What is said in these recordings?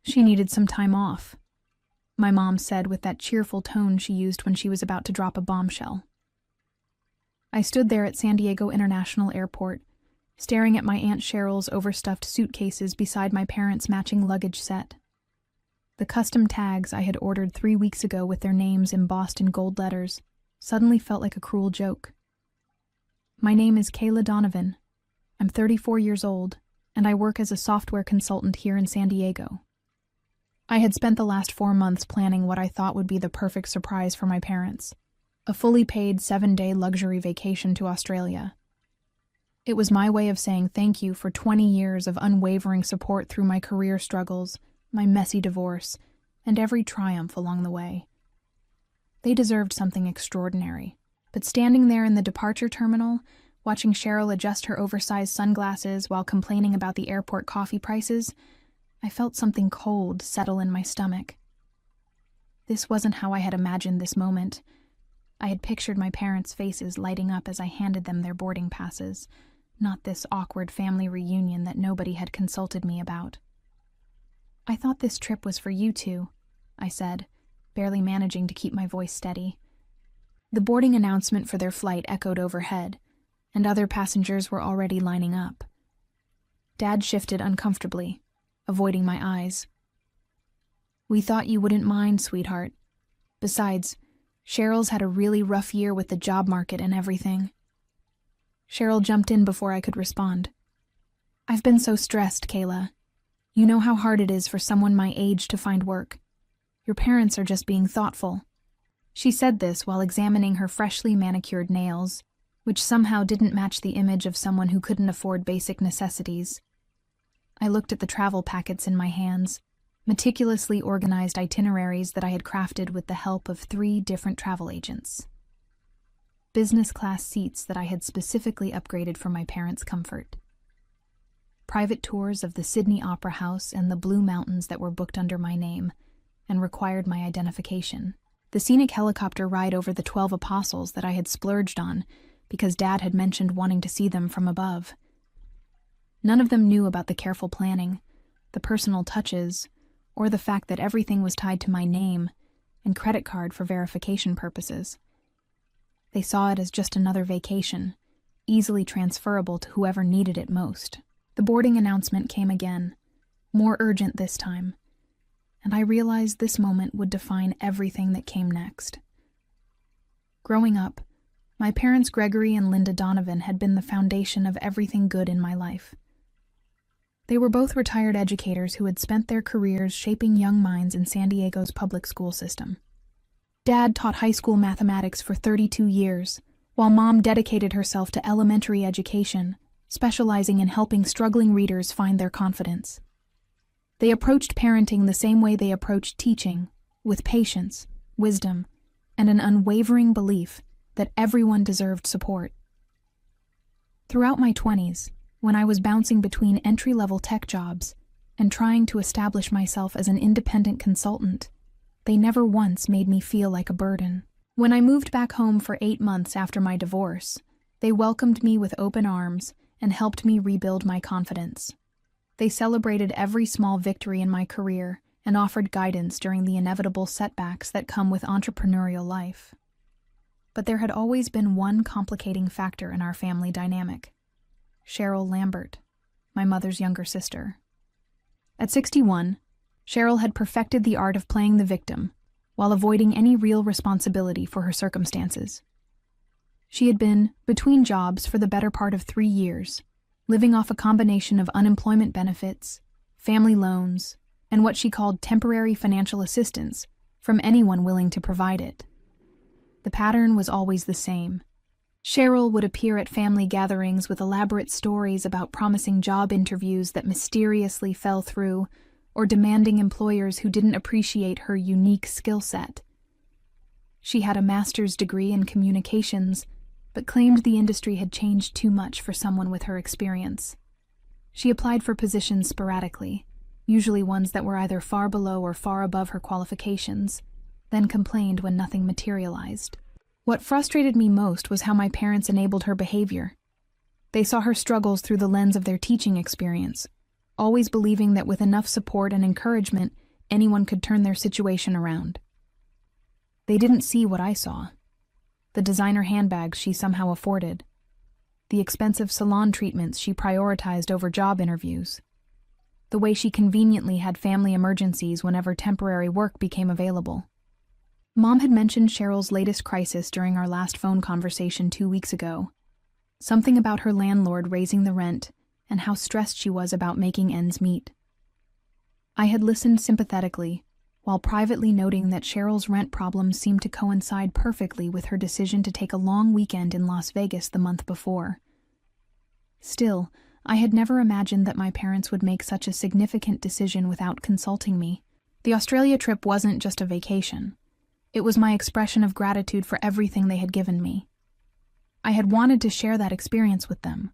She needed some time off, my mom said with that cheerful tone she used when she was about to drop a bombshell. I stood there at San Diego International Airport, staring at my Aunt Cheryl's overstuffed suitcases beside my parents' matching luggage set. The custom tags I had ordered 3 weeks ago with their names embossed in gold letters suddenly felt like a cruel joke. My name is Kayla Donovan. I'm 34 years old, and I work as a software consultant here in San Diego. I had spent the last 4 months planning what I thought would be the perfect surprise for my parents, a fully paid 7-day luxury vacation to Australia. It was my way of saying thank you for 20 years of unwavering support through my career struggles, my messy divorce, and every triumph along the way. They deserved something extraordinary, but standing there in the departure terminal, watching Cheryl adjust her oversized sunglasses while complaining about the airport coffee prices, I felt something cold settle in my stomach. This wasn't how I had imagined this moment. I had pictured my parents' faces lighting up as I handed them their boarding passes, not this awkward family reunion that nobody had consulted me about. I thought this trip was for you two, I said, barely managing to keep my voice steady. The boarding announcement for their flight echoed overhead, and other passengers were already lining up. Dad shifted uncomfortably, avoiding my eyes. We thought you wouldn't mind, sweetheart. Besides, Cheryl's had a really rough year with the job market and everything. Cheryl jumped in before I could respond. I've been so stressed, Kayla. You know how hard it is for someone my age to find work. Your parents are just being thoughtful. She said this while examining her freshly manicured nails, which somehow didn't match the image of someone who couldn't afford basic necessities. I looked at the travel packets in my hands, meticulously organized itineraries that I had crafted with the help of 3 different travel agents. Business class seats that I had specifically upgraded for my parents' comfort. Private tours of the Sydney Opera House and the Blue Mountains that were booked under my name and required my identification. The scenic helicopter ride over the 12 Apostles that I had splurged on because Dad had mentioned wanting to see them from above. None of them knew about the careful planning, the personal touches, or the fact that everything was tied to my name and credit card for verification purposes. They saw it as just another vacation, easily transferable to whoever needed it most. The boarding announcement came again, more urgent this time, and I realized this moment would define everything that came next. Growing up, my parents Gregory and Linda Donovan had been the foundation of everything good in my life. They were both retired educators who had spent their careers shaping young minds in San Diego's public school system. Dad taught high school mathematics for 32 years, while Mom dedicated herself to elementary education, specializing in helping struggling readers find their confidence. They approached parenting the same way they approached teaching, with patience, wisdom, and an unwavering belief that everyone deserved support. Throughout my 20s, when I was bouncing between entry-level tech jobs and trying to establish myself as an independent consultant, they never once made me feel like a burden. When I moved back home for 8 months after my divorce, they welcomed me with open arms and helped me rebuild my confidence. They celebrated every small victory in my career and offered guidance during the inevitable setbacks that come with entrepreneurial life. But there had always been one complicating factor in our family dynamic: Cheryl Lambert, my mother's younger sister. At 61, Cheryl had perfected the art of playing the victim while avoiding any real responsibility for her circumstances. She had been between jobs for the better part of 3 years, living off a combination of unemployment benefits, family loans, and what she called temporary financial assistance from anyone willing to provide it. The pattern was always the same. Cheryl would appear at family gatherings with elaborate stories about promising job interviews that mysteriously fell through, or demanding employers who didn't appreciate her unique skill set. She had a master's degree in communications, but claimed the industry had changed too much for someone with her experience. She applied for positions sporadically, usually ones that were either far below or far above her qualifications, then complained when nothing materialized. What frustrated me most was how my parents enabled her behavior. They saw her struggles through the lens of their teaching experience, always believing that with enough support and encouragement, anyone could turn their situation around. They didn't see what I saw. The designer handbags she somehow afforded. The expensive salon treatments she prioritized over job interviews. The way she conveniently had family emergencies whenever temporary work became available. Mom had mentioned Cheryl's latest crisis during our last phone conversation 2 weeks ago. Something about her landlord raising the rent and how stressed she was about making ends meet. I had listened sympathetically, while privately noting that Cheryl's rent problems seemed to coincide perfectly with her decision to take a long weekend in Las Vegas the month before. Still, I had never imagined that my parents would make such a significant decision without consulting me. The Australia trip wasn't just a vacation. It was my expression of gratitude for everything they had given me. I had wanted to share that experience with them,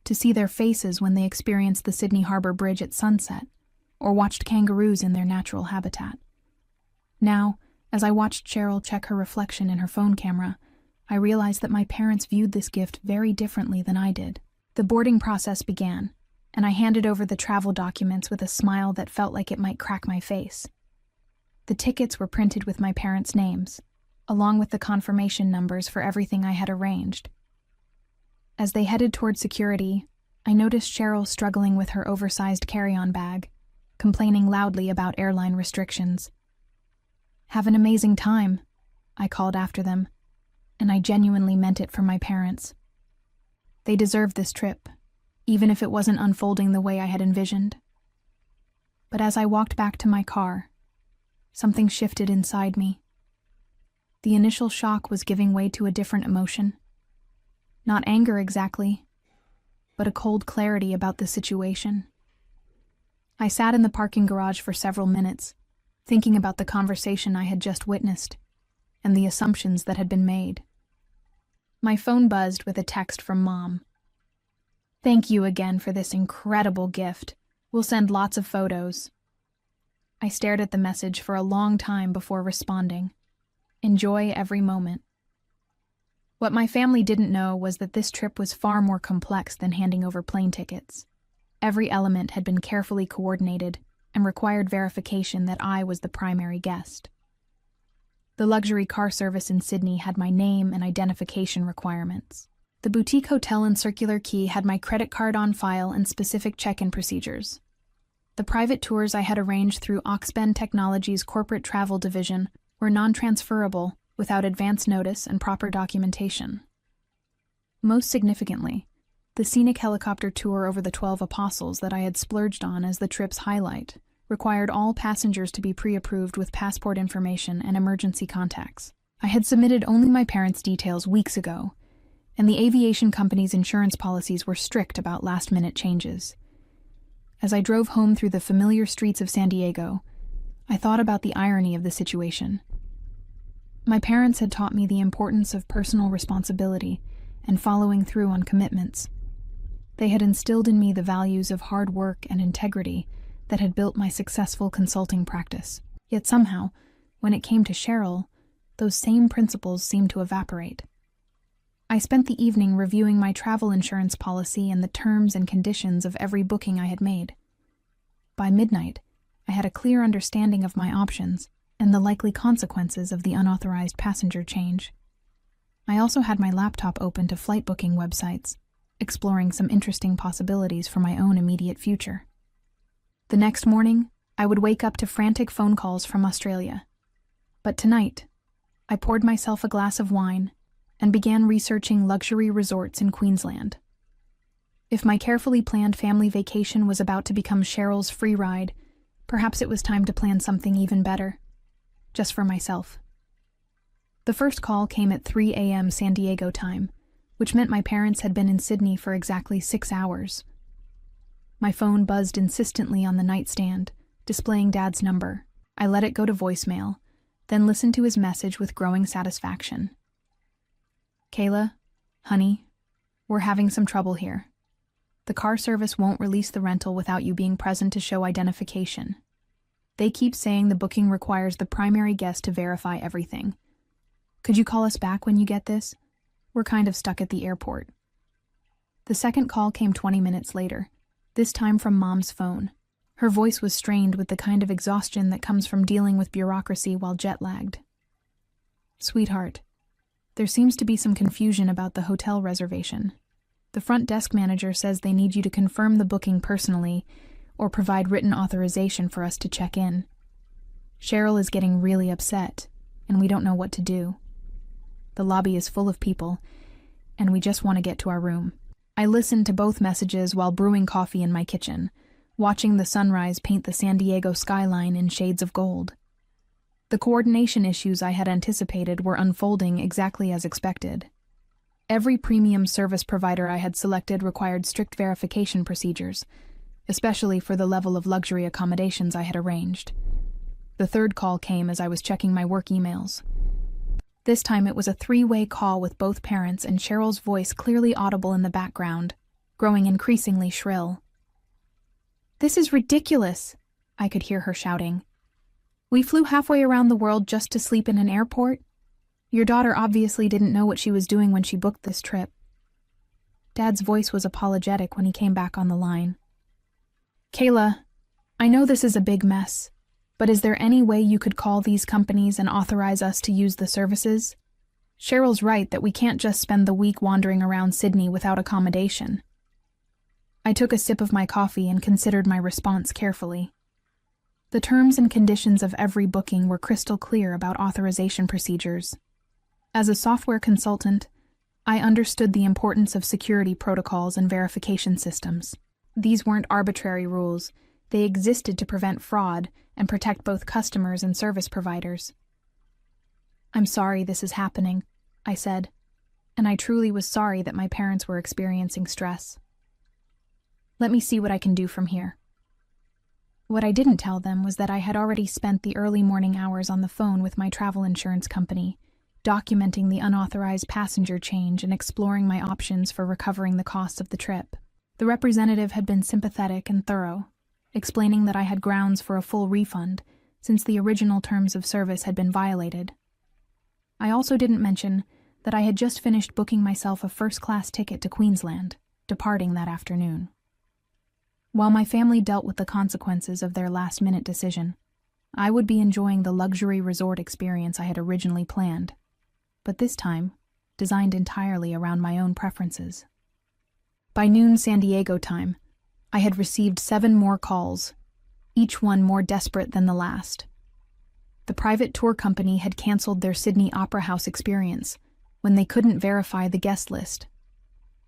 to see their faces when they experienced the Sydney Harbour Bridge at sunset, or watched kangaroos in their natural habitat. Now, as I watched Cheryl check her reflection in her phone camera, I realized that my parents viewed this gift very differently than I did. The boarding process began, and I handed over the travel documents with a smile that felt like it might crack my face. The tickets were printed with my parents' names, along with the confirmation numbers for everything I had arranged. As they headed toward security, I noticed Cheryl struggling with her oversized carry-on bag, complaining loudly about airline restrictions. "Have an amazing time," I called after them, and I genuinely meant it for my parents. They deserved this trip, even if it wasn't unfolding the way I had envisioned. But as I walked back to my car, something shifted inside me. The initial shock was giving way to a different emotion. Not anger exactly, but a cold clarity about the situation. I sat in the parking garage for several minutes, thinking about the conversation I had just witnessed, and the assumptions that had been made. My phone buzzed with a text from Mom. "Thank you again for this incredible gift. We'll send lots of photos." I stared at the message for a long time before responding. Enjoy every moment. What my family didn't know was that this trip was far more complex than handing over plane tickets. Every element had been carefully coordinated and required verification that I was the primary guest. The luxury car service in Sydney had my name and identification requirements. The boutique hotel in Circular Quay had my credit card on file and specific check-in procedures. The private tours I had arranged through Oxbend Technologies' corporate travel division were non-transferable without advance notice and proper documentation. Most significantly, the scenic helicopter tour over the 12 Apostles that I had splurged on as the trip's highlight required all passengers to be pre-approved with passport information and emergency contacts. I had submitted only my parents' details weeks ago, and the aviation company's insurance policies were strict about last-minute changes. As I drove home through the familiar streets of San Diego, I thought about the irony of the situation. My parents had taught me the importance of personal responsibility and following through on commitments. They had instilled in me the values of hard work and integrity that had built my successful consulting practice. Yet somehow, when it came to Cheryl, those same principles seemed to evaporate. I spent the evening reviewing my travel insurance policy and the terms and conditions of every booking I had made. By midnight, I had a clear understanding of my options and the likely consequences of the unauthorized passenger change. I also had my laptop open to flight booking websites, exploring some interesting possibilities for my own immediate future. The next morning, I would wake up to frantic phone calls from Australia. But tonight, I poured myself a glass of wine and began researching luxury resorts in Queensland. If my carefully planned family vacation was about to become Cheryl's free ride, perhaps it was time to plan something even better, just for myself. The first call came at 3 a.m. San Diego time, which meant my parents had been in Sydney for exactly 6 hours. My phone buzzed insistently on the nightstand, displaying Dad's number. I let it go to voicemail, then listened to his message with growing satisfaction. "Kayla, honey, we're having some trouble here. The car service won't release the rental without you being present to show identification. They keep saying the booking requires the primary guest to verify everything. Could you call us back when you get this? We're kind of stuck at the airport." The second call came 20 minutes later, this time from Mom's phone. Her voice was strained with the kind of exhaustion that comes from dealing with bureaucracy while jet-lagged. "Sweetheart, there seems to be some confusion about the hotel reservation. The front desk manager says they need you to confirm the booking personally or provide written authorization for us to check in. Cheryl is getting really upset, and we don't know what to do. The lobby is full of people, and we just want to get to our room." I listened to both messages while brewing coffee in my kitchen, watching the sunrise paint the San Diego skyline in shades of gold. The coordination issues I had anticipated were unfolding exactly as expected. Every premium service provider I had selected required strict verification procedures, especially for the level of luxury accommodations I had arranged. The third call came as I was checking my work emails. This time it was a three-way call with both parents and Cheryl's voice clearly audible in the background, growing increasingly shrill. "This is ridiculous," I could hear her shouting. "We flew halfway around the world just to sleep in an airport? Your daughter obviously didn't know what she was doing when she booked this trip." Dad's voice was apologetic when he came back on the line. "Kayla, I know this is a big mess, but is there any way you could call these companies and authorize us to use the services? Cheryl's right that we can't just spend the week wandering around Sydney without accommodation." I took a sip of my coffee and considered my response carefully. The terms and conditions of every booking were crystal clear about authorization procedures. As a software consultant, I understood the importance of security protocols and verification systems. These weren't arbitrary rules. They existed to prevent fraud and protect both customers and service providers. "I'm sorry this is happening," I said, and I truly was sorry that my parents were experiencing stress. "Let me see what I can do from here." What I didn't tell them was that I had already spent the early morning hours on the phone with my travel insurance company, documenting the unauthorized passenger change and exploring my options for recovering the costs of the trip. The representative had been sympathetic and thorough, explaining that I had grounds for a full refund since the original terms of service had been violated. I also didn't mention that I had just finished booking myself a first-class ticket to Queensland, departing that afternoon. While my family dealt with the consequences of their last-minute decision, I would be enjoying the luxury resort experience I had originally planned, but this time designed entirely around my own preferences. By noon San Diego time, I had received 7 more calls, each one more desperate than the last. The private tour company had canceled their Sydney Opera House experience when they couldn't verify the guest list.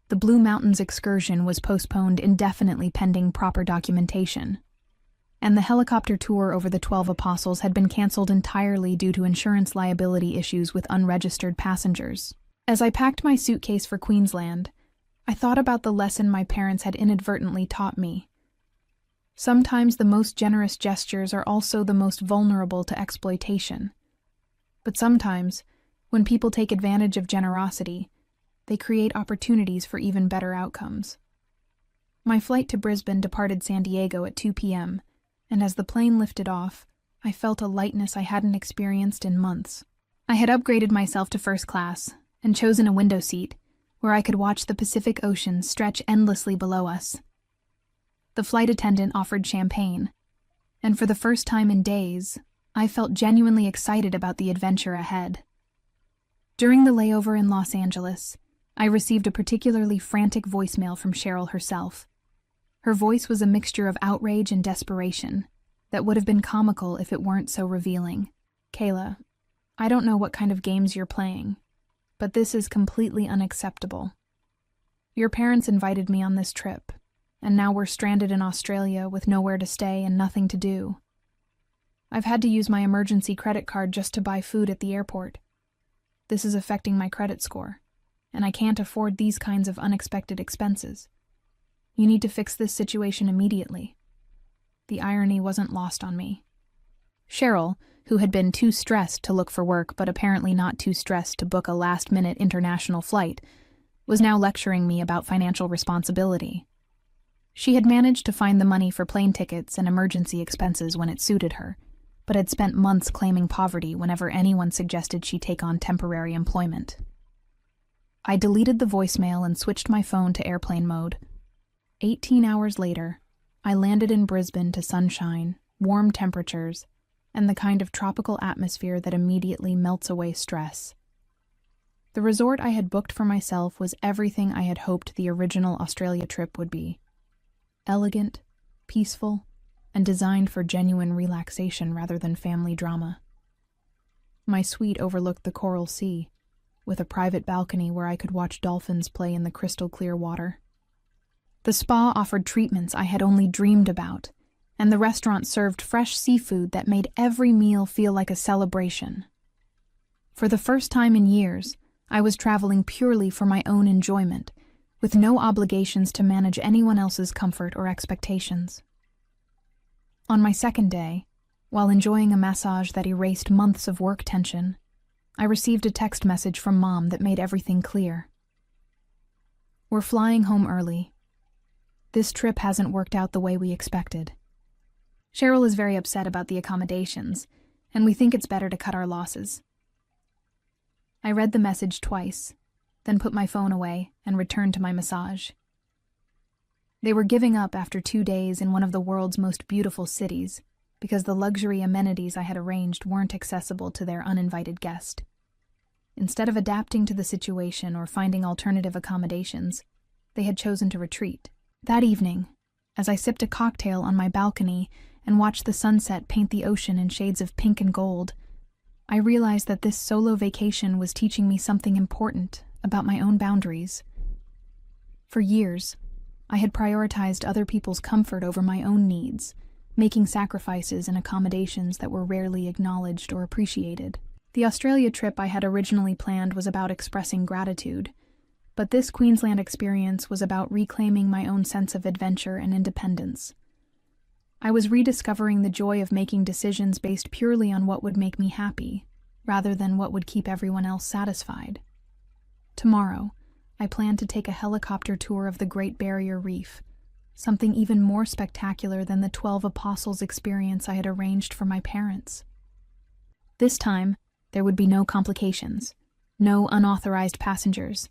The Blue Mountains excursion was postponed indefinitely pending proper documentation. And the helicopter tour over the 12 Apostles had been canceled entirely due to insurance liability issues with unregistered passengers. As I packed my suitcase for Queensland, I thought about the lesson my parents had inadvertently taught me. Sometimes the most generous gestures are also the most vulnerable to exploitation. But sometimes, when people take advantage of generosity, they create opportunities for even better outcomes. My flight to Brisbane departed San Diego at 2 p.m., and as the plane lifted off, I felt a lightness I hadn't experienced in months. I had upgraded myself to first class and chosen a window seat, where I could watch the Pacific Ocean stretch endlessly below us. The flight attendant offered champagne, and for the first time in days, I felt genuinely excited about the adventure ahead. During the layover in Los Angeles, I received a particularly frantic voicemail from Cheryl herself. Her voice was a mixture of outrage and desperation that would have been comical if it weren't so revealing. "Kayla, I don't know what kind of games you're playing, but this is completely unacceptable. Your parents invited me on this trip, and now we're stranded in Australia with nowhere to stay and nothing to do. I've had to use my emergency credit card just to buy food at the airport. This is affecting my credit score, and I can't afford these kinds of unexpected expenses. You need to fix this situation immediately." The irony wasn't lost on me. Cheryl, who had been too stressed to look for work but apparently not too stressed to book a last-minute international flight, was now lecturing me about financial responsibility. She had managed to find the money for plane tickets and emergency expenses when it suited her, but had spent months claiming poverty whenever anyone suggested she take on temporary employment. I deleted the voicemail and switched my phone to airplane mode. 18 hours later, I landed in Brisbane to sunshine, warm temperatures, and the kind of tropical atmosphere that immediately melts away stress. The resort I had booked for myself was everything I had hoped the original Australia trip would be. Elegant, peaceful, and designed for genuine relaxation rather than family drama. My suite overlooked the Coral Sea, with a private balcony where I could watch dolphins play in the crystal-clear water. The spa offered treatments I had only dreamed about, and the restaurant served fresh seafood that made every meal feel like a celebration. For the first time in years, I was traveling purely for my own enjoyment, with no obligations to manage anyone else's comfort or expectations. On my second day, while enjoying a massage that erased months of work tension, I received a text message from Mom that made everything clear. "We're flying home early. This trip hasn't worked out the way we expected. Cheryl is very upset about the accommodations, and we think it's better to cut our losses." I read the message twice, then put my phone away and returned to my massage. They were giving up after 2 days in one of the world's most beautiful cities because the luxury amenities I had arranged weren't accessible to their uninvited guest. Instead of adapting to the situation or finding alternative accommodations, they had chosen to retreat. That evening, as I sipped a cocktail on my balcony and watched the sunset paint the ocean in shades of pink and gold, I realized that this solo vacation was teaching me something important about my own boundaries. For years, I had prioritized other people's comfort over my own needs, making sacrifices and accommodations that were rarely acknowledged or appreciated. The Australia trip I had originally planned was about expressing gratitude, but this Queensland experience was about reclaiming my own sense of adventure and independence. I was rediscovering the joy of making decisions based purely on what would make me happy, rather than what would keep everyone else satisfied. Tomorrow, I plan to take a helicopter tour of the Great Barrier Reef, something even more spectacular than the 12 Apostles experience I had arranged for my parents. This time, there would be no complications, no unauthorized passengers,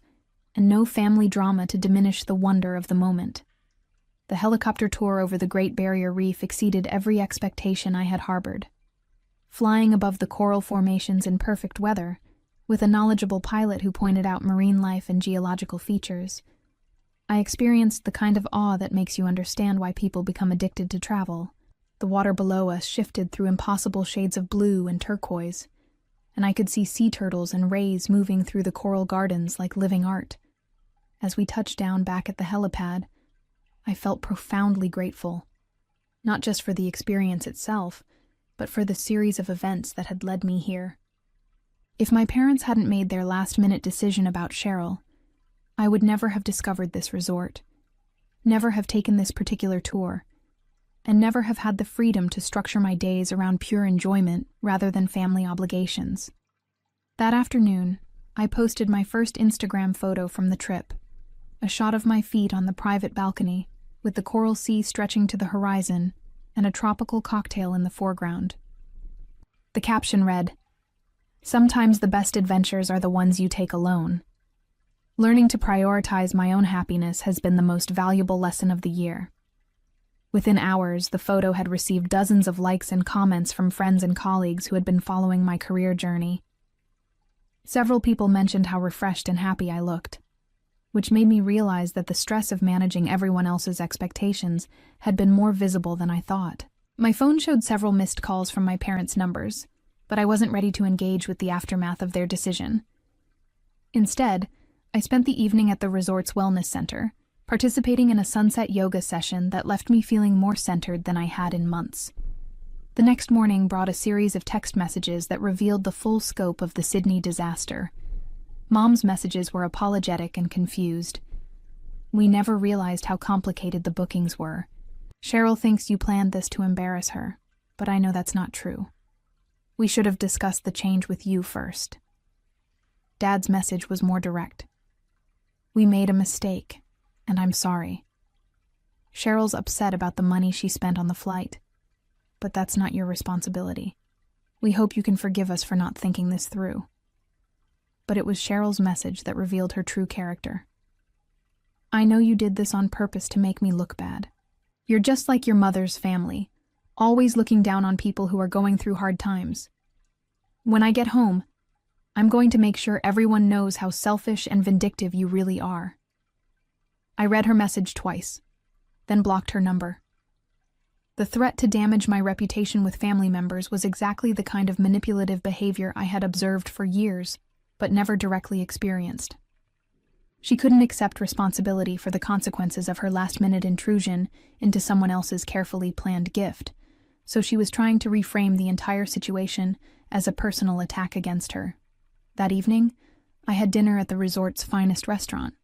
and no family drama to diminish the wonder of the moment. The helicopter tour over the Great Barrier Reef exceeded every expectation I had harbored. Flying above the coral formations in perfect weather, with a knowledgeable pilot who pointed out marine life and geological features, I experienced the kind of awe that makes you understand why people become addicted to travel. The water below us shifted through impossible shades of blue and turquoise, and I could see sea turtles and rays moving through the coral gardens like living art. As we touched down back at the helipad, I felt profoundly grateful, not just for the experience itself, but for the series of events that had led me here. If my parents hadn't made their last-minute decision about Cheryl, I would never have discovered this resort, never have taken this particular tour, and never have had the freedom to structure my days around pure enjoyment rather than family obligations. That afternoon, I posted my first Instagram photo from the trip, a shot of my feet on the private balcony, with the Coral Sea stretching to the horizon and a tropical cocktail in the foreground. The caption read, "Sometimes the best adventures are the ones you take alone. Learning to prioritize my own happiness has been the most valuable lesson of the year." Within hours, the photo had received dozens of likes and comments from friends and colleagues who had been following my career journey. Several people mentioned how refreshed and happy I looked, which made me realize that the stress of managing everyone else's expectations had been more visible than I thought. My phone showed several missed calls from my parents' numbers, but I wasn't ready to engage with the aftermath of their decision. Instead, I spent the evening at the resort's wellness center, participating in a sunset yoga session that left me feeling more centered than I had in months. The next morning brought a series of text messages that revealed the full scope of the Sydney disaster. Mom's messages were apologetic and confused. "We never realized how complicated the bookings were. Cheryl thinks you planned this to embarrass her, but I know that's not true. We should have discussed the change with you first." Dad's message was more direct. "We made a mistake, and I'm sorry. Cheryl's upset about the money she spent on the flight, but that's not your responsibility. We hope you can forgive us for not thinking this through." But it was Cheryl's message that revealed her true character. I know you did this on purpose to make me look bad. You're just like your mother's family, always looking down on people who are going through hard times. When I get home, I'm going to make sure everyone knows how selfish and vindictive you really are." I read her message twice, then blocked her number. The threat to damage my reputation with family members was exactly the kind of manipulative behavior I had observed for years, but never directly experienced. She couldn't accept responsibility for the consequences of her last-minute intrusion into someone else's carefully planned gift, so she was trying to reframe the entire situation as a personal attack against her. That evening, I had dinner at the resort's finest restaurant,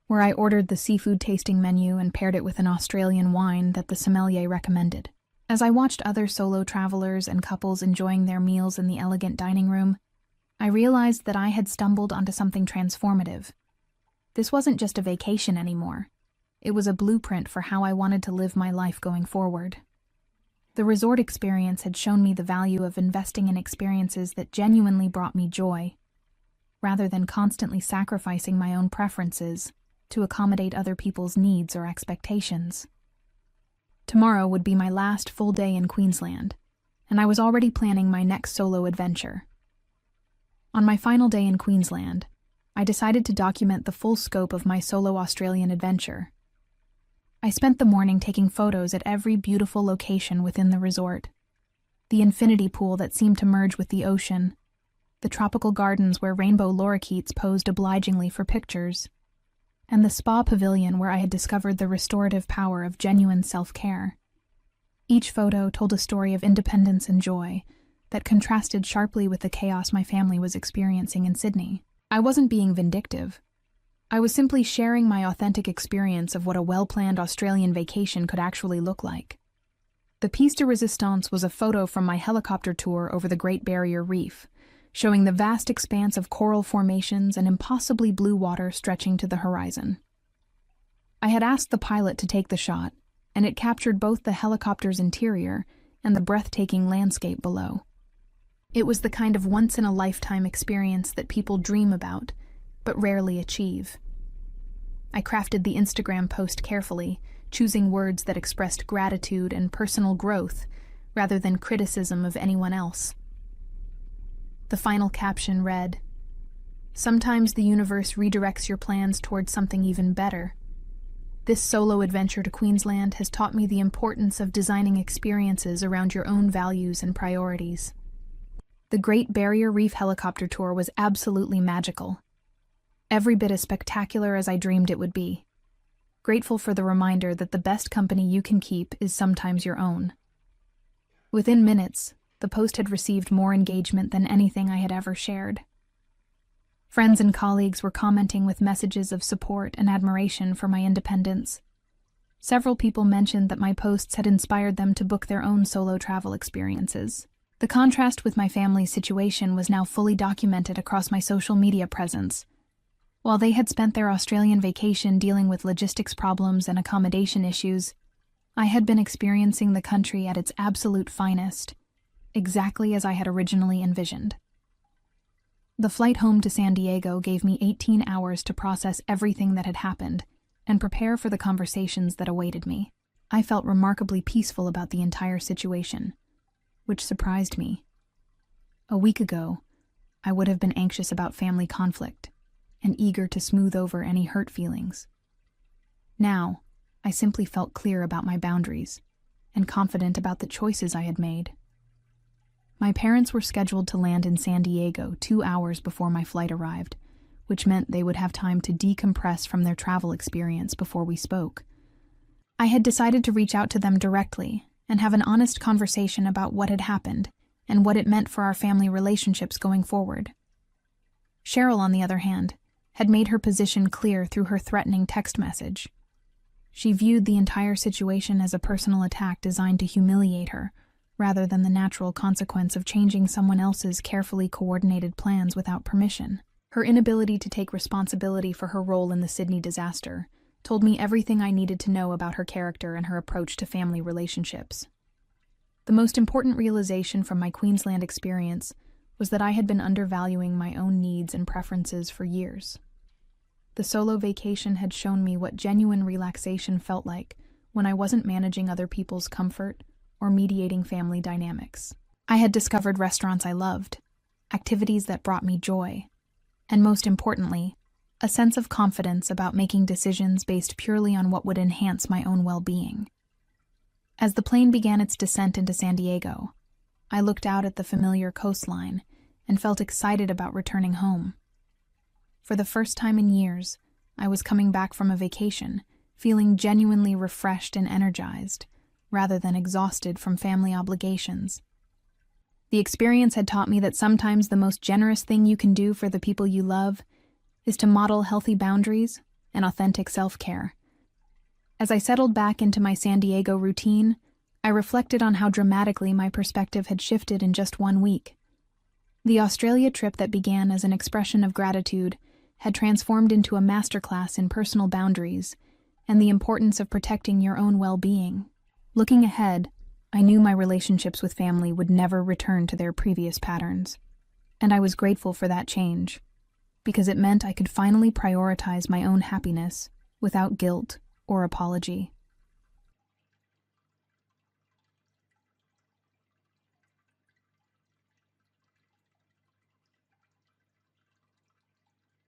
where I ordered the seafood tasting menu and paired it with an Australian wine that the sommelier recommended. As I watched other solo travelers and couples enjoying their meals in the elegant dining room, I realized that I had stumbled onto something transformative. This wasn't just a vacation anymore. It was a blueprint for how I wanted to live my life going forward. The resort experience had shown me the value of investing in experiences that genuinely brought me joy, rather than constantly sacrificing my own preferences to accommodate other people's needs or expectations. Tomorrow would be my last full day in Queensland, and I was already planning my next solo adventure. On my final day in Queensland, I decided to document the full scope of my solo Australian adventure. I spent the morning taking photos at every beautiful location within the resort. The infinity pool that seemed to merge with the ocean, the tropical gardens where rainbow lorikeets posed obligingly for pictures, and the spa pavilion where I had discovered the restorative power of genuine self-care. Each photo told a story of independence and joy that contrasted sharply with the chaos my family was experiencing in Sydney. I wasn't being vindictive. I was simply sharing my authentic experience of what a well-planned Australian vacation could actually look like. The piece de resistance was a photo from my helicopter tour over the Great Barrier Reef, showing the vast expanse of coral formations and impossibly blue water stretching to the horizon. I had asked the pilot to take the shot, and it captured both the helicopter's interior and the breathtaking landscape below. It was the kind of once-in-a-lifetime experience that people dream about, but rarely achieve. I crafted the Instagram post carefully, choosing words that expressed gratitude and personal growth rather than criticism of anyone else. The final caption read, "Sometimes the universe redirects your plans towards something even better. This solo adventure to Queensland has taught me the importance of designing experiences around your own values and priorities." The Great Barrier Reef helicopter tour was absolutely magical. Every bit as spectacular as I dreamed it would be. Grateful for the reminder that the best company you can keep is sometimes your own. Within minutes, the post had received more engagement than anything I had ever shared. Friends and colleagues were commenting with messages of support and admiration for my independence. Several people mentioned that my posts had inspired them to book their own solo travel experiences. The contrast with my family's situation was now fully documented across my social media presence. While they had spent their Australian vacation dealing with logistics problems and accommodation issues, I had been experiencing the country at its absolute finest, exactly as I had originally envisioned. The flight home to San Diego gave me 18 hours to process everything that had happened and prepare for the conversations that awaited me. I felt remarkably peaceful about the entire situation, which surprised me. A week ago, I would have been anxious about family conflict and eager to smooth over any hurt feelings. Now, I simply felt clear about my boundaries and confident about the choices I had made. My parents were scheduled to land in San Diego 2 hours before my flight arrived, which meant they would have time to decompress from their travel experience before we spoke. I had decided to reach out to them directly and have an honest conversation about what had happened and what it meant for our family relationships going forward. Cheryl, on the other hand, had made her position clear through her threatening text message. She viewed the entire situation as a personal attack designed to humiliate her, rather than the natural consequence of changing someone else's carefully coordinated plans without permission. Her inability to take responsibility for her role in the Sydney disaster told me everything I needed to know about her character and her approach to family relationships. The most important realization from my Queensland experience was that I had been undervaluing my own needs and preferences for years. the solo vacation had shown me what genuine relaxation felt like when I wasn't managing other people's comfort or mediating family dynamics. I had discovered restaurants I loved, activities that brought me joy, and most importantly, a sense of confidence about making decisions based purely on what would enhance my own well-being. As the plane began its descent into San Diego, I looked out at the familiar coastline and felt excited about returning home. For the first time in years, I was coming back from a vacation, feeling genuinely refreshed and energized, rather than exhausted from family obligations. The experience had taught me that sometimes the most generous thing you can do for the people you love is to model healthy boundaries and authentic self-care. As I settled back into my San Diego routine, I reflected on how dramatically my perspective had shifted in just 1 week. The Australia trip that began as an expression of gratitude had transformed into a masterclass in personal boundaries and the importance of protecting your own well-being. Looking ahead, I knew my relationships with family would never return to their previous patterns, and I was grateful for that change, because it meant I could finally prioritize my own happiness without guilt or apology.